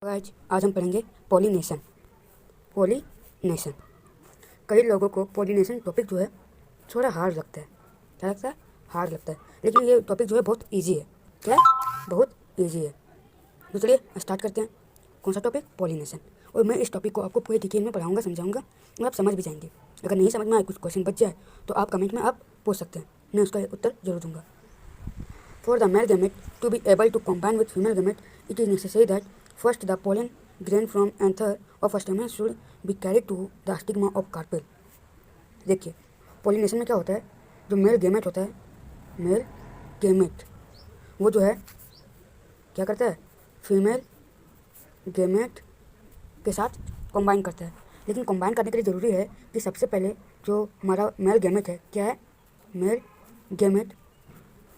आज हम पढ़ेंगे पॉलिनेशन। पॉलिनेशन कई लोगों को पॉलिनेशन टॉपिक जो है थोड़ा हार्ड लगता है। क्या लगता है? हार्ड लगता है, लेकिन ये टॉपिक जो है बहुत इजी है। क्या है? बहुत इजी है। तो चलिए स्टार्ट करते हैं। कौन सा टॉपिक? पॉलिनेशन। और मैं इस टॉपिक को आपको पूरे डिटेल में पढ़ाऊंगा, समझाऊंगा और आप समझ भी जाएंगे। अगर नहीं समझ में आए, कुछ क्वेश्चन बच जाए, तो आप कमेंट में आप पूछ सकते हैं, मैं उसका उत्तर जरूर दूंगा। For the male gamete to be able to combine with female gamete, it is necessary that first the pollen grain from anther of a stamen should be carried to the stigma of carpel। देखिए, pollination में क्या होता है, जो mail gamete होता है, mail gamete वो जो है क्या करता है, फीमेल गेमेट के साथ कंबाइन करता है। लेकिन कंबाइन करने के लिए ज़रूरी है कि सबसे पहले जो हमारा मेल गेमेट है, क्या है, मेल गेमेट,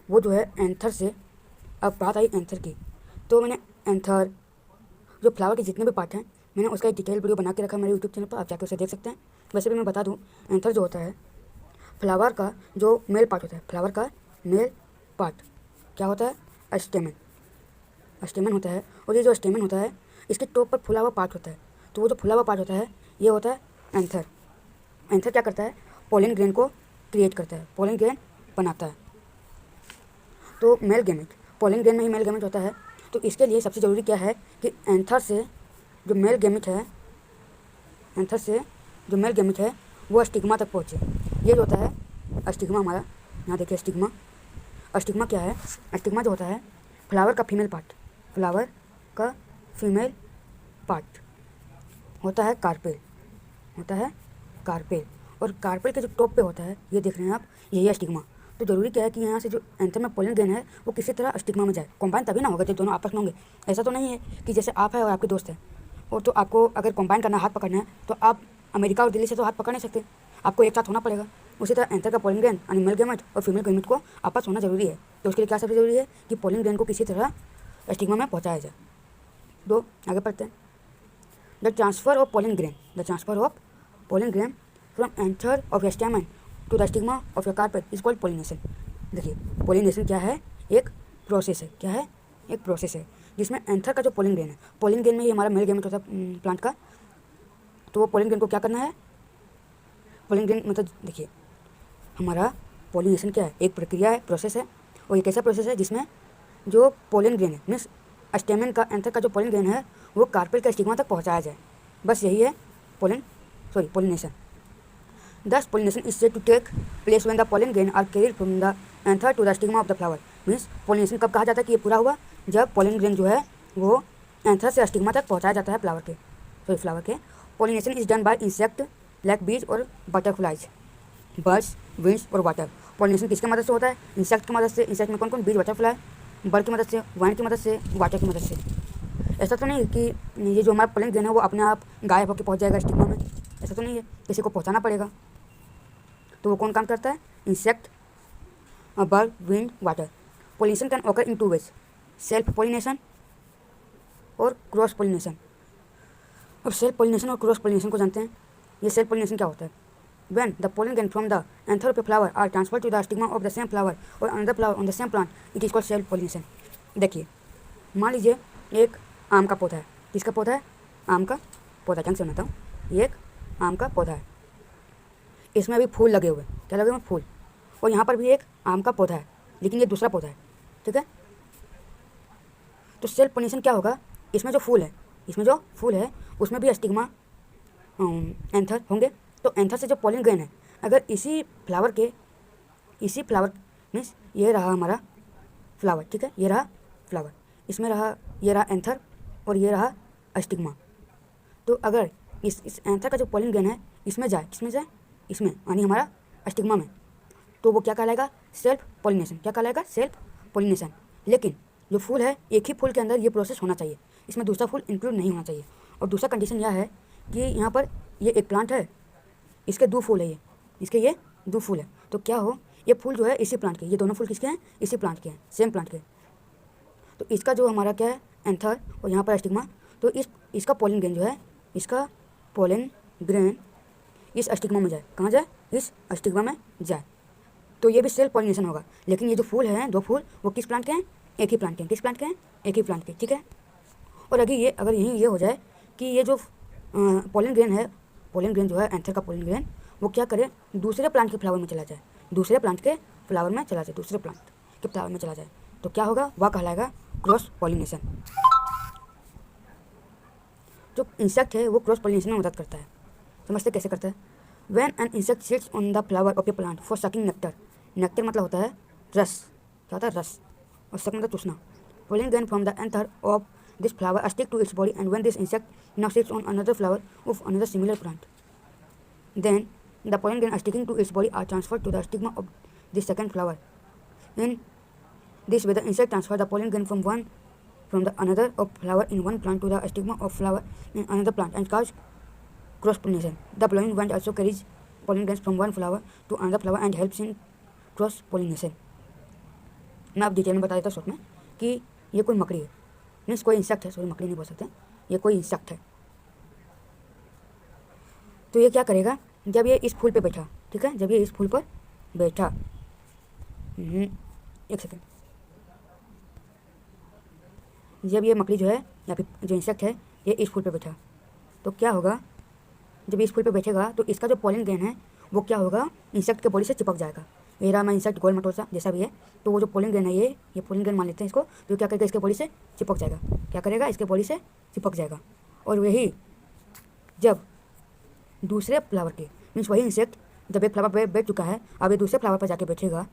वो जो है एंथर से, अब बात आई एंथर की, तो मैंने एंथर जो फ्लावर के जितने भी पार्ट हैं, मैंने उसका एक डिटेल वीडियो बना के रखा है मेरे यूट्यूब चैनल पर, आप जाकर उसे देख सकते हैं। वैसे भी मैं बता दूं, एंथर जो होता है फ्लावर का जो मेल पार्ट होता है, फ्लावर का मेल पार्ट क्या होता है, स्टेमन। स्टेमन होता है, और ये जो स्टेमन होता है इसके टॉप पर फुला हुआ पार्ट होता है। तो वो जो फुला हुआ पार्ट होता है ये होता है एंथर। एंथर क्या करता है, पोलन ग्रेन को क्रिएट करता है, पोलन ग्रेन बनाता है। तो मेल गेमेट, पोलन ग्रेन में ही मेल गेमेट होता है। तो इसके लिए सबसे ज़रूरी क्या है कि एंथर से जो मेल गेमेट है, एंथर से जो मेल गेमेट है वो स्टिग्मा तक पहुँचे। ये जो होता है स्टिग्मा हमारा, यहाँ देखिए स्टिग्मा। स्टिग्मा क्या है? स्टिग्मा जो होता है फ्लावर का फीमेल पार्ट, फ्लावर का फीमेल पार्ट होता है कार्पेल, होता है कार्पेल। और कार्पेल के जो टॉप पे होता है, ये देख रहे हैं आप, यही है स्टिग्मा। तो ज़रूरी क्या है कि यहाँ से जो एंथर में पोलन ग्रेन है वो किसी तरह स्टिग्मा में जाए। कॉम्बाइन तभी ना होगा जब दोनों आपस में होंगे। ऐसा तो नहीं है कि जैसे आप है और आपके दोस्त है, और तो आपको अगर कॉम्बाइन करना, हाथ पकड़ना है, तो आप अमेरिका और दिल्ली से तो हाथ पकड़ नहीं सकते, आपको एक साथ होना पड़ेगा। उसी तरह एंथर का पोलन ग्रेन यानी मेल गेमेट और फीमेल गेमेट को आपस होना जरूरी है। तो उसके लिए क्या सबसे ज़रूरी है कि पोलन ग्रेन को किसी तरह स्टिग्मा में पहुँचाया जाए। दो आगे पढ़ते हैं। The transfer of pollen grain, the transfer of pollen grain from anther of stamen to the stigma of your carpel is called pollination. देखिए, पॉलिनेशन क्या है, एक प्रोसेस है। क्या है? एक प्रोसेस है जिसमें एंथर का जो पोलन ग्रेन है, पोलन ग्रेन में ही हमारा मेल गेमेट होता है प्लांट का। तो वो पोलन ग्रेन को क्या करना है, पोलन ग्रेन मतलब देखिए हमारा पॉलिनेशन क्या है, एक प्रक्रिया है, प्रोसेस है। और एक ऐसा प्रोसेस है जिसमें जो पोलन ग्रेन है, मीन्स स्टेमन का, एंथर का जो पोलन ग्रेन है वो कार्पेल का स्टिग्मा तक पहुँचाया जाए। बस यही है pollination. Thus, pollination is said to take place when the pollen grain are carried from the anther to the stigma of the flower। Means pollination कब कहा जाता है कि ये पूरा हुआ, जब pollen grain जो है वो एंथर से स्टिग्मा तक पहुंचाया जाता है फ्लावर के। pollination is done by insect like bees और butterflies, birds, winds और water। pollination किसके मदद से होता है? इंसेक्ट की मदद से। इंसेक्ट में कौन कौन? बीज, बटरफ्लाई, बर्ड की मदद से, वाइन की मदद से, वाटर की मदद से। ऐसा तो नहीं है कि ये जो हमारा pollen grain है वो अपने आप गायब होकर पहुँच जाएगा स्टिग्मा में, ऐसा तो नहीं है, किसी को पहुँचाना पड़ेगा। तो वो कौन काम करता है? Insect, bird, wind, water. Pollination can occur in two ways, self pollination और क्रॉस पॉलिनेशन। अब सेल्फ पॉलिनेशन और क्रॉस पॉलिनेशन को जानते हैं। ये सेल्फ पॉलिनेशन क्या होता है? When the pollen grain from the anther of a flower are transfer to the stigma of the same flower और another flower on the same plant, it is called self pollination. देखिए, मान लीजिए एक आम का पौधा है। किसका पौधा है? आम का पौधा। ढंग से बनाता हूँ, ये एक आम का पौधा है, इसमें अभी फूल लगे हुए। क्या लगे हुए? फूल। और यहाँ पर भी एक आम का पौधा है, लेकिन ये दूसरा पौधा है, ठीक है। तो सेल्फ पॉलिनेशन क्या होगा, इसमें जो फूल है उसमें भी स्टिग्मा एंथर होंगे। तो एंथर से जो पोलन ग्रेन है, अगर इसी फ्लावर मीन्स ये रहा हमारा फ्लावर, ठीक है, ये रहा फ्लावर, इसमें रहा, ये रहा एंथर और ये रहा स्टिग्मा। तो अगर इस एंथर का जो पोलन ग्रेन है इसमें जाए, किसमें जाए? इसमें, यानी हमारा स्टिग्मा में, तो वो क्या कहलाएगा? Self pollination. क्या कहलाएगा? Self pollination. लेकिन जो फूल है, एक ही फूल के अंदर ये प्रोसेस होना चाहिए, इसमें दूसरा फूल इंक्लूड नहीं होना चाहिए। और दूसरा कंडीशन यह है कि यहाँ पर ये एक प्लांट है, इसके दो फूल है, ये दो फूल है। तो क्या हो, ये फूल जो है इसी प्लांट के, ये दोनों फूल किसके हैं? इसी प्लांट के हैं, सेम प्लांट के। तो इसका जो हमारा क्या है? एंथर, और यहाँ पर स्टिग्मा। तो इसका पोलन ग्रेन जो है, इसका पोलन ग्रेन इस स्टिग्मा में जाए। कहाँ जाए? इस स्टिग्मा में जाए। तो ये भी सेल्फ पॉलिनेशन होगा। लेकिन ये जो फूल हैं, दो फूल, वो किस प्लांट के हैं? एक ही प्लांट के हैं। किस प्लांट के हैं? एक ही प्लांट के, ठीक है। और अगर यही ये हो जाए कि ये जो पोलन ग्रेन है, पोलन ग्रेन जो है एंथर का पोलन ग्रेन, वो क्या करे, दूसरे प्लांट के फ्लावर में चला जाए, दूसरे प्लांट के फ्लावर में चला जाए, तो क्या होगा, वह कहलाएगा क्रॉस पॉलिनेशन। जो इंसेक्ट है वो क्रॉस पॉलिनेशन में मदद करता है। समझते कैसे करता है? When an insect sits on the flower of A plant for sucking nectar, nectar मतलब होता है रस, क्या होता है, रस, और सक मतलब चूसना। Pollen grain from the anther of this flower stick to its body, and when this insect now sits on another flower of another similar plant, then the pollen grain sticking to its body are transferred to the stigma of the second flower. In this way the insect transfers the pollen grain from the another of flower in one plant to the stigma of flower in another plant and cause cross pollination. The blowing wind also carries pollen grains from one flower to another flower and helps in cross pollination. मैं अब detail में बता देता हूँ short में कि ये कोई मकड़ी है, मीन्स कोई इंसेक्ट है, सॉरी मकड़ी नहीं बोल सकते, ये कोई इंसेक्ट है। तो ये क्या करेगा, जब ये इस फूल पे बैठा, ठीक है, जब ये इस फूल पर बैठा, एक सेकेंड, जब ये मकड़ी जो है या फिर जो इंसेक्ट है ये इस फूल पे बैठा, तो क्या होगा, जब इस फूल पे बैठेगा तो इसका जो पोलन ग्रेन है वो क्या होगा, इंसेक्ट के बॉडी से चिपक जाएगा। ये रहा मैं इंसेक्ट गोल मटोसा जैसा भी है, तो वो जो पोलन ग्रेन है ये पोलन ग्रेन मान लेते हैं इसको, तो क्या करेगा, इसके बॉडी से चिपक जाएगा, क्या करेगा, इसके बॉडी से चिपक जाएगा। और वही जब दूसरे फ्लावर के, मीन्स वही इंसेक्ट जब एक फ्लावर पे बैठ चुका है, अब ये दूसरे फ्लावर पर जाके बैठेगा,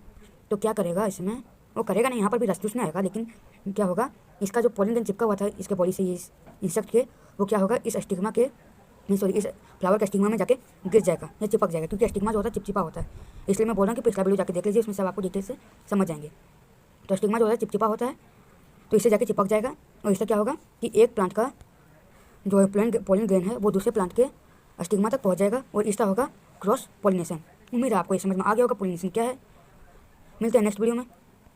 तो क्या करेगा, इसमें वो करेगा नहीं, यहाँ पर भी रस चूसने आएगा, लेकिन क्या होगा, इसका जो पोलन ग्रेन चिपका हुआ था इसके बॉडी से, ये इंसेक्ट के, वो क्या होगा, इस स्टिग्मा के, सॉरी इस फ्लावर के स्टिग्मा में जाके गिर जाएगा या चिपक जाएगा, क्योंकि स्टिग्मा जो होता है चिपचिपा होता है। इसलिए मैं बोल रहा हूँ कि पिछला वीडियो जाके देख लीजिए, उसमें सब आपको डिटेल से समझ जाएंगे। तो स्टिग्मा जो होता है चिपचिपा होता है, तो इससे जाके चिपक जाएगा, और इससे क्या होगा कि एक प्लांट का जो पोलन ग्रेन है वो दूसरे प्लांट के स्टिग्मा तक पहुँच जाएगा, और इसका होगा क्रॉस पॉलिनेशन। उम्मीद है आपको ये समझ में आ गया होगा पॉलिनेशन क्या है। मिलते हैं नेक्स्ट वीडियो में।